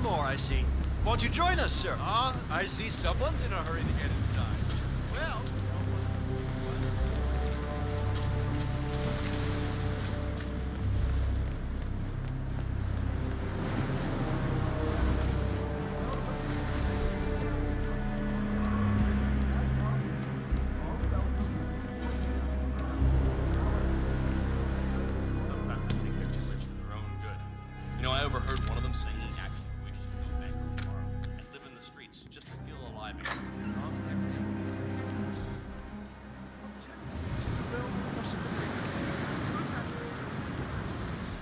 one more, I see. Won't you join us, sir? I see someone's in a hurry to get inside. Well... Sometimes I think they're too rich for their own good. You know, I overheard one of them saying he actually wished he'd go bankrupt tomorrow and live in the streets just to feel alive again. As long as everything...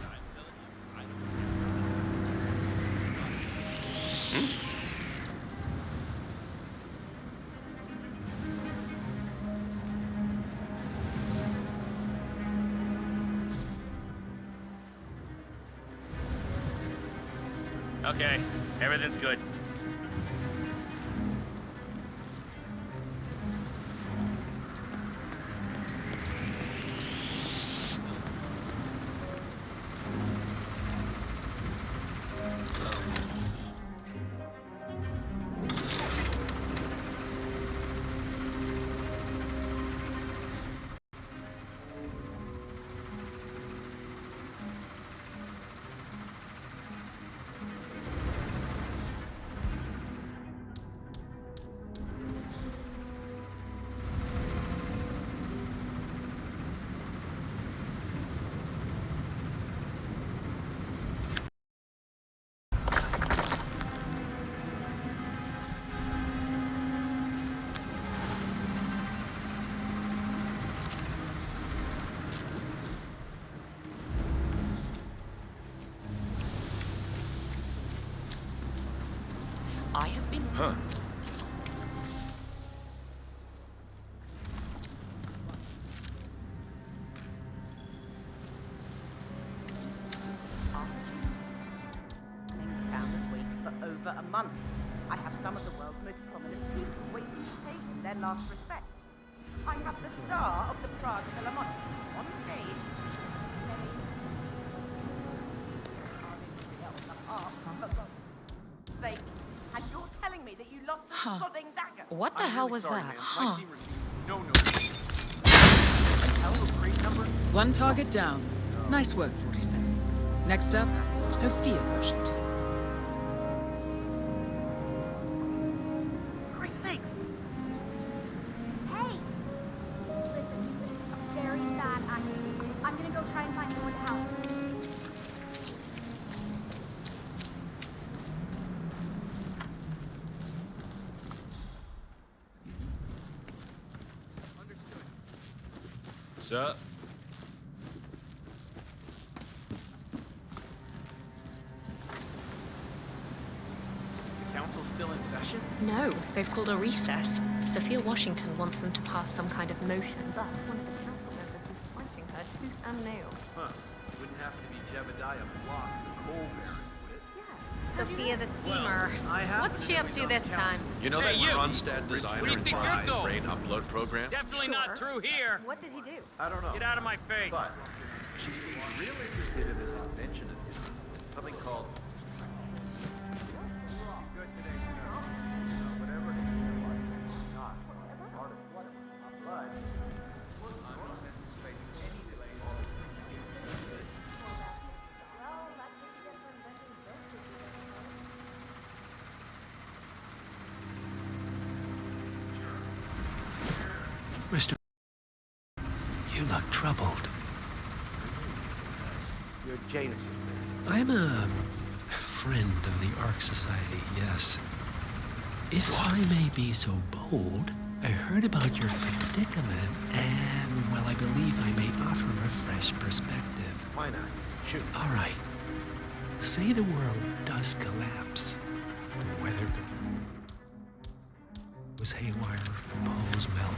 I'm telling you, I don't care. Okay, everything's good. I have been... Huh. Found this week for over a month. I have some of the world's most prominent people waiting to pay them their last respect. I have the star of the Prague Philharmonic on stage. Fake. And you're telling me that you lost the sodding dagger? What the hell was that? Huh. No. One target down. Nice work, 47. Next up, Sophia Washington. Christ sakes! Hey! Listen, a very bad accident. I'm gonna go try and find someone to help. Sir? The council's still in session? No, they've called a recess. Sophia Washington wants them to pass some kind of motion, but one of the council members is fighting her tooth and nail. Huh. Wouldn't happen to be Jebediah Block, the coal baron, would it? Sophia the schemer. I What's she up to this time? You know Hey, that you! Ronstadt designer Where do you in think charge you're of the going? brain upload program? Definitely not through here. What did he do? I don't know. Get out of my face. But she seems real interested in this invention of his. Something called... Good today, sir. whatever it is, not part of what but I'm not anticipating any delays on Mr. You look troubled. You're Janus. I'm a friend of the Ark Society, yes. If I may be so bold, I heard about your predicament, and, well, I believe I may offer a fresh perspective. Why not? Shoot. All right. Say the world does collapse. The weather was haywire, the poles melt.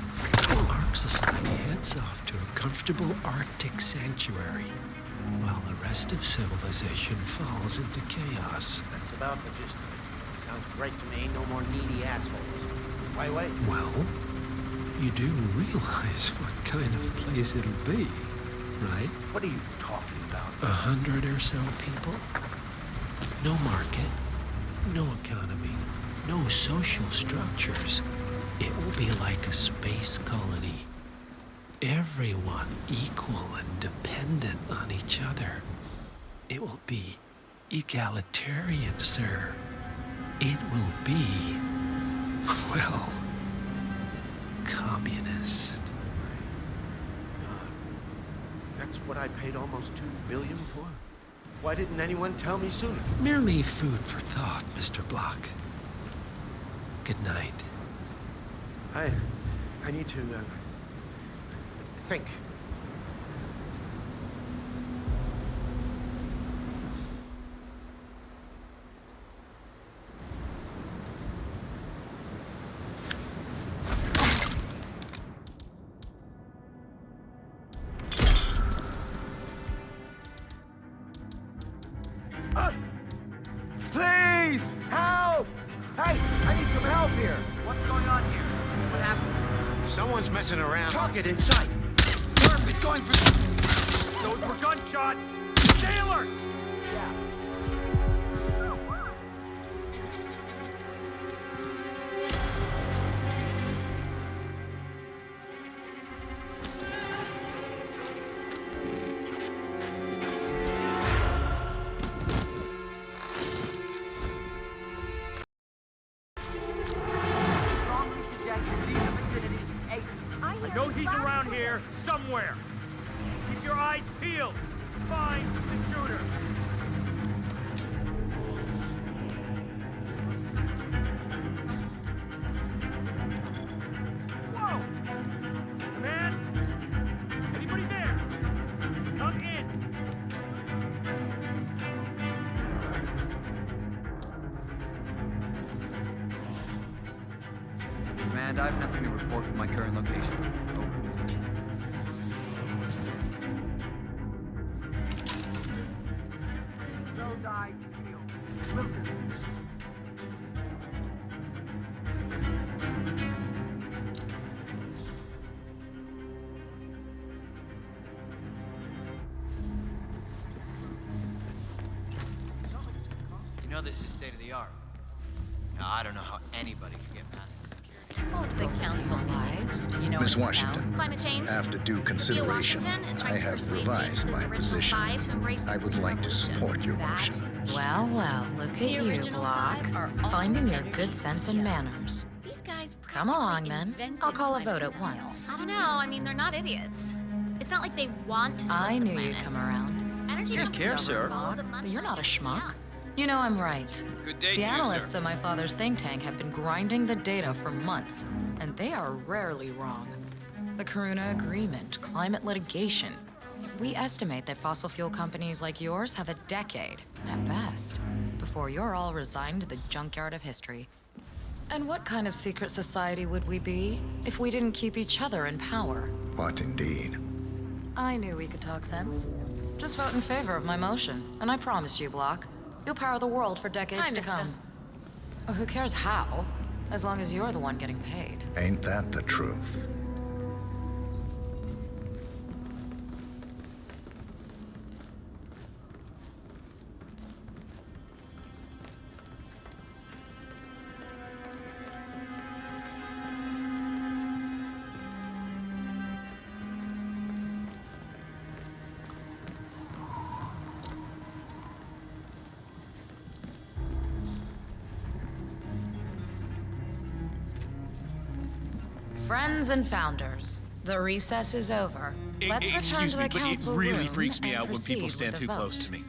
The Ark Society heads off to a comfortable Arctic sanctuary, while the rest of civilization falls into chaos. That's about the gist of it. Sounds great to me. No more needy assholes. Why wait? Well, you do realize what kind of place it'll be, right? What are you talking about? 100 or so people. No market. No economy, no social structures. It will be like a space colony. Everyone equal and dependent on each other. It will be egalitarian, sir. It will be, well, communist. That's what I paid almost $2 billion for? Why didn't anyone tell me sooner? Merely food for thought, Mr. Block. Good night. I need to, think. Please! Help! Hey, I need some help here! What's going on here? What happened? Someone's messing around. Target in sight. Murph is going for... Those were gunshots! Stay alert! Yeah. Strongly suggest you leave the vicinity ASAP. I know he's around here, somewhere. Keep your eyes peeled. Find the shooter. Whoa! Man? Anybody there? Come in. Command, I have nothing to report from my current location. Over. Those eyes peeled. Listen. You know this is state of the art. Now, I don't know how anybody could get past the security. The council lives. You know Miss it's Washington, about. Climate change. after due consideration, Washington is trying I to have persuade revised James's my original position. five to embrace the I would green like to revolution. support your That- motion. Well, well, look at The you, original Block. five are all Finding your energy good sense and CEOs. manners. These guys Come along, practically then. invented I'll call a climate vote at denial. once. I don't know. I mean, they're not idiots. It's not like they want to screw I up the knew planet. you'd come around. Energy Take doesn't care, stubborn, sir. follow the money But you're not a like schmuck. everything else. You know I'm right. Good day The to you, analysts sir. at my father's think tank have been grinding the data for months, and they are rarely wrong. The Karuna Agreement, climate litigation. We estimate that fossil fuel companies like yours have a decade, at best, before you're all resigned to the junkyard of history. And what kind of secret society would we be if we didn't keep each other in power? What indeed? I knew we could talk sense. Just vote in favor of my motion, and I promise you, Block, you'll power the world for decades Hi, to mister. come. Well, who cares how, as long as you're the one getting paid. Ain't that the truth? Friends and founders, the recess is over. Let's return to the council room and proceed with the vote. me.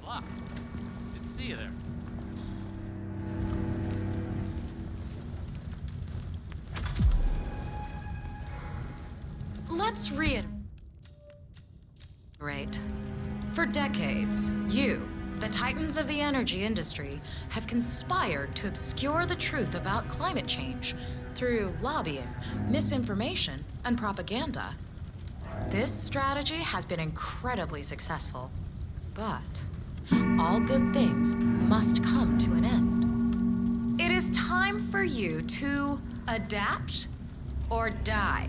Block. Didn't see you there. Let's reiterate. For decades, you, the titans of the energy industry, have conspired to obscure the truth about climate change through lobbying, misinformation, and propaganda. This strategy has been incredibly successful, but all good things must come to an end. It is time for you to adapt or die,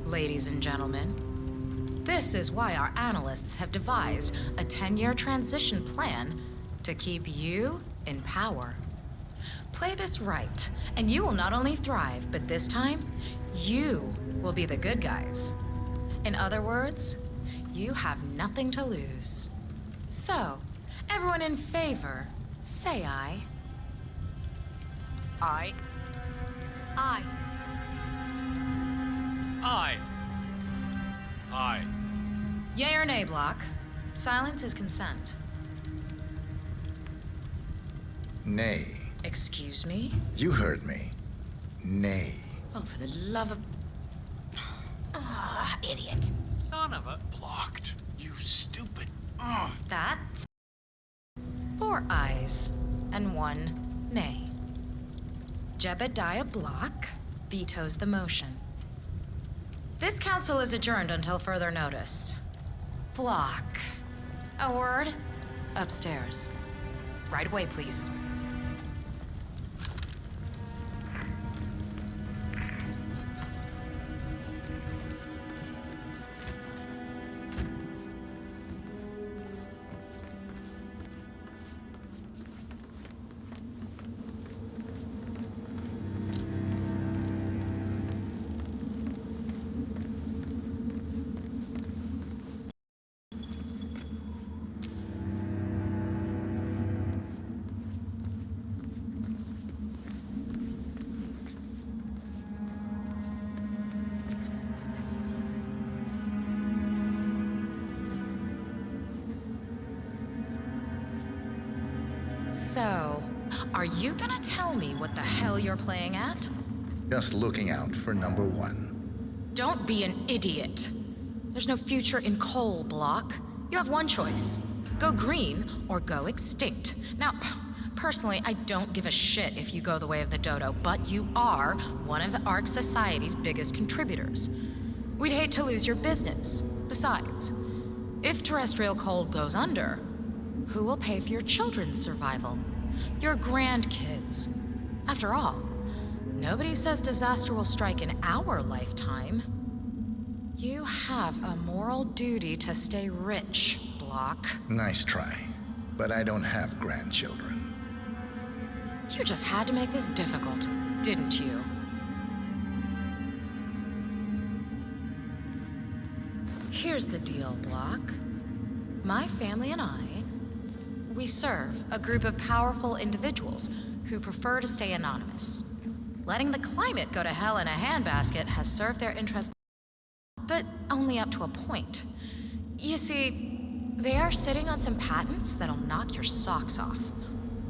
ladies and gentlemen. This is why our analysts have devised a 10-year transition plan to keep you in power. Play this right, and you will not only thrive, but this time, you will be the good guys. In other words, you have nothing to lose. So, everyone in favor, say aye. Aye. Aye. Aye. Aye. Yea or nay, Block? Silence is consent. Nay. Excuse me? You heard me. Nay. Oh, for the love of... Ah, idiot. Son of a... Blocked. You stupid. That's 4 ayes and 1 nay. Jebediah Block vetoes the motion. This council is adjourned until further notice. Block. A word? Upstairs. Right away, please. So, are you gonna tell me what the hell you're playing at? Just looking out for number 1. Don't be an idiot. There's no future in coal, Block. You have one choice. Go green or go extinct. Now, personally, I don't give a shit if you go the way of the dodo, but you are one of the Ark Society's biggest contributors. We'd hate to lose your business. Besides, if terrestrial coal goes under, who will pay for your children's survival? Your grandkids. After all, nobody says disaster will strike in our lifetime. You have a moral duty to stay rich, Block. Nice try. But I don't have grandchildren. You just had to make this difficult, didn't you? Here's the deal, Block. My family and I, we serve a group of powerful individuals who prefer to stay anonymous. Letting the climate go to hell in a handbasket has served their interests, but only up to a point. You see, they are sitting on some patents that'll knock your socks off.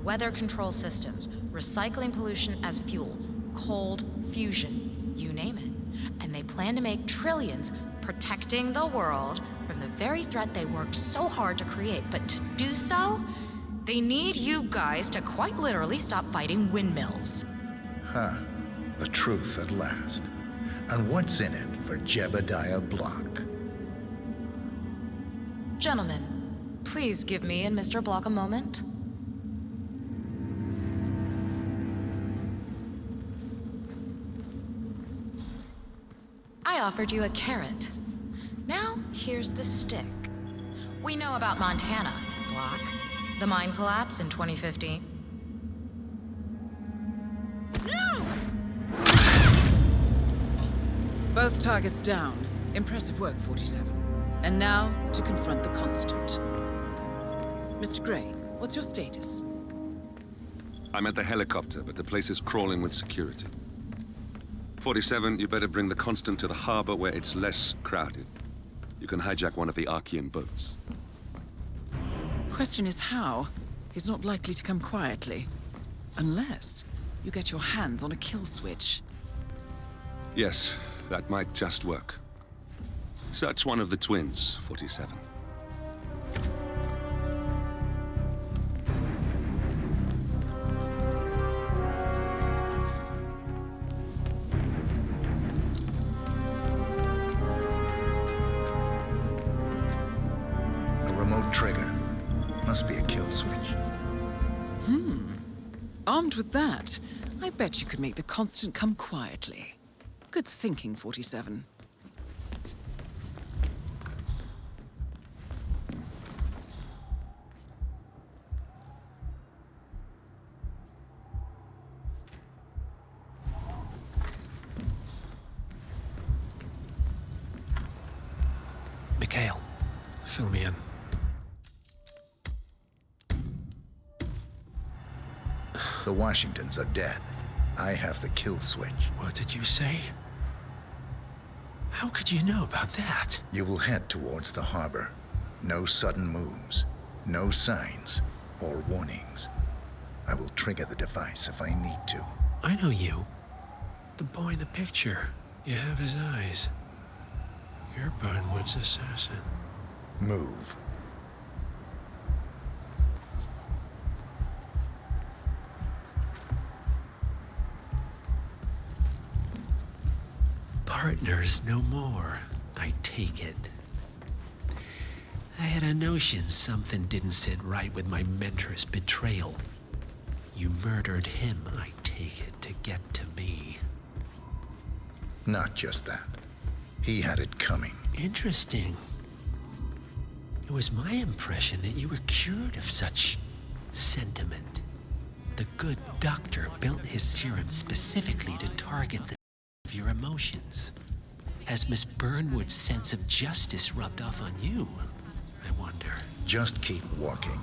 Weather control systems, recycling pollution as fuel, cold fusion, you name it. And they plan to make trillions protecting the world from the very threat they worked so hard to create. But to do so, they need you guys to quite literally stop fighting windmills. Huh. The truth at last. And what's in it for Jebediah Block? Gentlemen, please give me and Mr. Block a moment. I offered you a carrot. Now, here's the stick. We know about Montana, Block. The mine collapse in 2015. No! Both targets down. Impressive work, 47. And now, to confront the Constant. Mr. Gray, what's your status? I'm at the helicopter, but the place is crawling with security. 47, you better bring the Constant to the harbor where it's less crowded. You can hijack one of the Archean boats. Question is how? He's not likely to come quietly. Unless you get your hands on a kill switch. Yes, that might just work. Such one of the twins, 47. A remote trigger. Must be a kill switch. Armed with that, I bet you could make the Constant come quietly. Good thinking, 47. Sgail, fill me in. The Washingtons are dead. I have the kill switch. What did you say? How could you know about that? You will head towards the harbor. No sudden moves, no signs or warnings. I will trigger the device if I need to. I know you. The boy in the picture. You have his eyes. You're Burnwood's assassin. Move. Partners no more, I take it. I had a notion something didn't sit right with my mentor's betrayal. You murdered him, I take it, to get to me. Not just that. He had it coming. Interesting. It was my impression that you were cured of such sentiment. The good doctor built his serum specifically to target the of your emotions. Has Miss Burnwood's sense of justice rubbed off on you? I wonder. Just keep walking.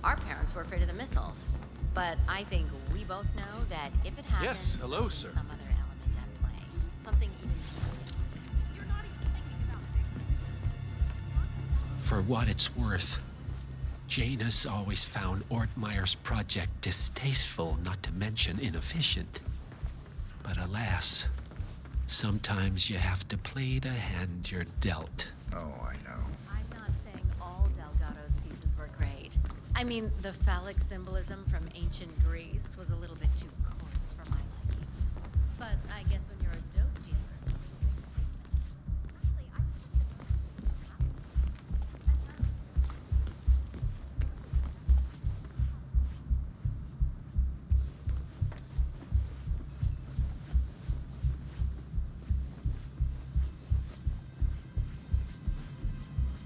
Our parents were afraid of the missiles. But I think we both know that if it happens, Yes, hello, there'll be sir. some other element at play. Something even You're not even thinking about it. For what it's worth, Janus always found Ortmeyer's project distasteful, not to mention inefficient. But alas, sometimes you have to play the hand you're dealt. Oh, I know. I'm not saying all Delgado's pieces were great. I mean, the phallic symbolism from ancient Greece was a little bit too coarse for my liking. But I guess when you're a dope dealer...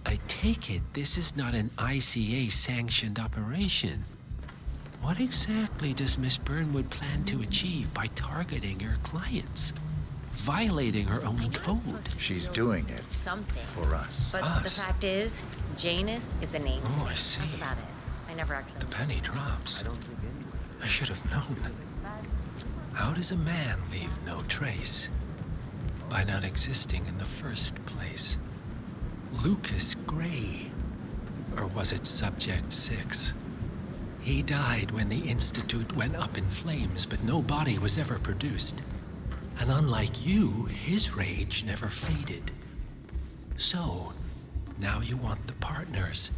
I take it this is not an ICA-sanctioned operation. What exactly does Miss Burnwood plan to achieve by targeting her clients? Violating her own code? She's doing it something for us. But the fact is, Janus is the name. Oh, I see. Talk about it. I never actually... The penny drops. I should have known. How does a man leave no trace? By not existing in the first place. Lucas Gray. Or was it Subject 6? He died when the Institute went up in flames, but no body was ever produced. And unlike you, his rage never faded. So, now you want the partners,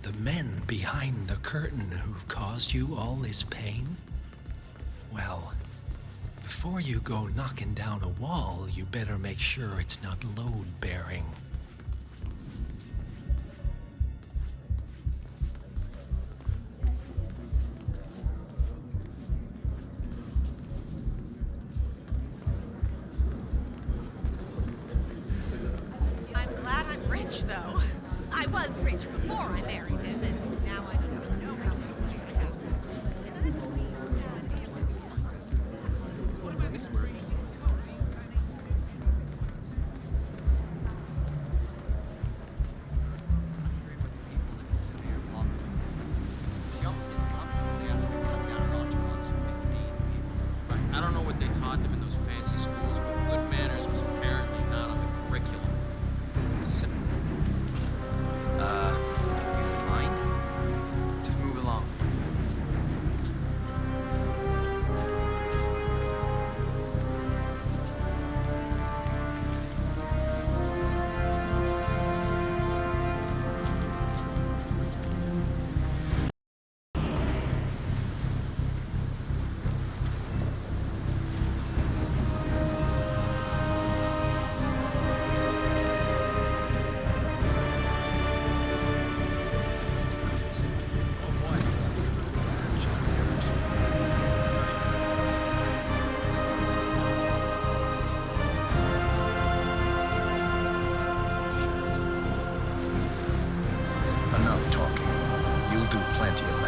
the men behind the curtain who've caused you all this pain? Well, before you go knocking down a wall, you better make sure it's not load-bearing. I'm glad I'm rich, though. I was rich before I married him, and now I don't really know how to She almost didn't come because they asked her to cut down launch runs to 15 people. Right. I don't know what they taught them in those fancy schools, but good manners was apparent. plenty of